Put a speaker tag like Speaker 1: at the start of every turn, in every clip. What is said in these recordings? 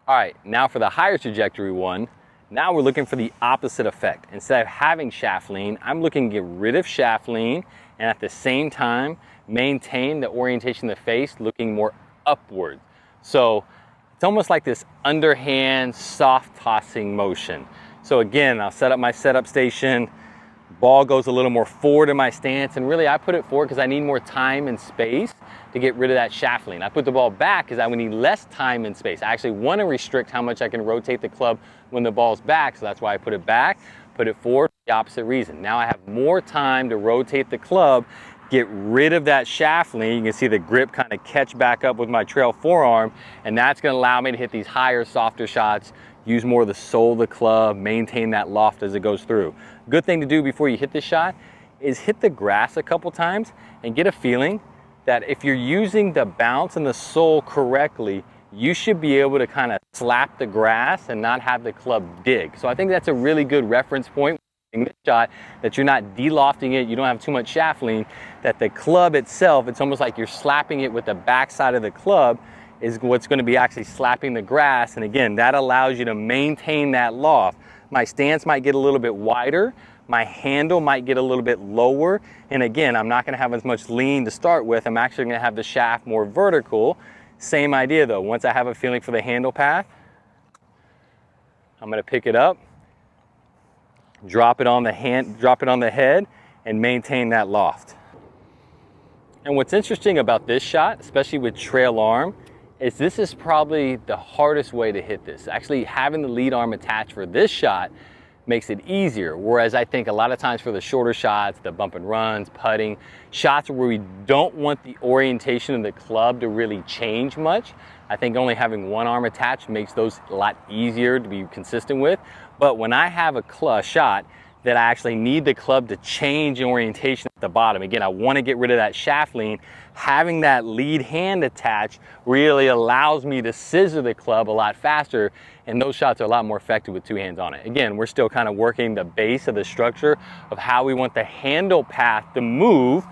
Speaker 1: All right, now for the higher trajectory one, now we're looking for the opposite effect. Instead of having shaft lean, I'm looking to get rid of shaft lean and at the same time maintain the orientation of the face looking more upward. So it's almost like this underhand soft tossing motion. So again, I'll set up my setup station, ball goes a little more forward in my stance, and really I put it forward because I need more time and space to get rid of that shaft lean. I put the ball back because I would need less time and space. I actually want to restrict how much I can rotate the club when the ball's back, so that's why I put it back, put it forward for the opposite reason. Now I have more time to rotate the club, get rid of that shaft lean. You can see the grip kind of catch back up with my trail forearm, and that's going to allow me to hit these higher, softer shots, use more of the sole of the club, maintain that loft as it goes through. Good thing to do before you hit this shot is hit the grass a couple times and get a feeling that if you're using the bounce and the sole correctly, you should be able to kind of slap the grass and not have the club dig. So I think that's a really good reference point in this shot, that you're not de-lofting it, you don't have too much shaft lean, that the club itself, it's almost like you're slapping it with the backside of the club is what's going to be actually slapping the grass. And again, that allows you to maintain that loft. My stance might get a little bit wider, my handle might get a little bit lower, and again, I'm not going to have as much lean to start with. I'm actually going to have the shaft more vertical. Same idea though. Once I have a feeling for the handle path, I'm going to pick it up, drop it on the head, and maintain that loft. And what's interesting about this shot, especially with trail arm, is this is probably the hardest way to hit this. Actually, having the lead arm attached for this shot makes it easier. Whereas I think a lot of times for the shorter shots, the bump and runs, putting, shots where we don't want the orientation of the club to really change much, I think only having one arm attached makes those a lot easier to be consistent with. But when I have a shot that I actually need the club to change orientation at the bottom, again, I want to get rid of that shaft lean, having that lead hand attached really allows me to scissor the club a lot faster, and those shots are a lot more effective with two hands on it. Again, we're still kind of working the base of the structure of how we want the handle path to move,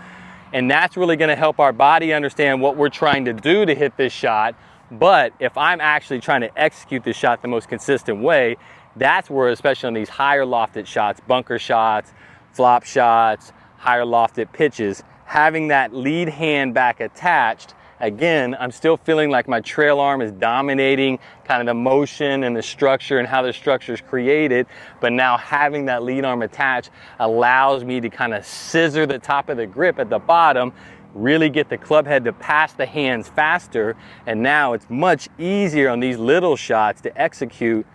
Speaker 1: and that's really going to help our body understand what we're trying to do to hit this shot. But if I'm actually trying to execute this shot the most consistent way, that's where, especially on these higher lofted shots, bunker shots, flop shots, higher lofted pitches, having that lead hand back attached, again, I'm still feeling like my trail arm is dominating kind of the motion and the structure and how the structure is created, but now having that lead arm attached allows me to kind of scissor the top of the grip at the bottom, really get the club head to pass the hands faster, and now it's much easier on these little shots to execute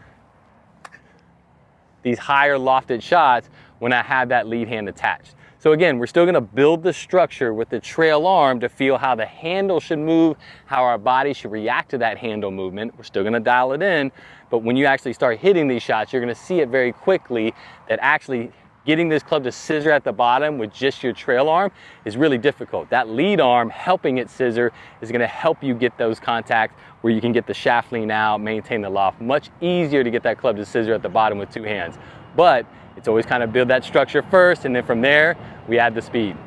Speaker 1: these higher lofted shots when I have that lead hand attached. So again, we're still going to build the structure with the trail arm to feel how the handle should move, how our body should react to that handle movement. We're still going to dial it in, but when you actually start hitting these shots, you're going to see it very quickly that actually getting this club to scissor at the bottom with just your trail arm is really difficult. That lead arm helping it scissor is going to help you get those contacts where you can get the shaft lean out, maintain the loft. Much easier to get that club to scissor at the bottom with two hands. But it's always kind of build that structure first, and then from there, we add the speed.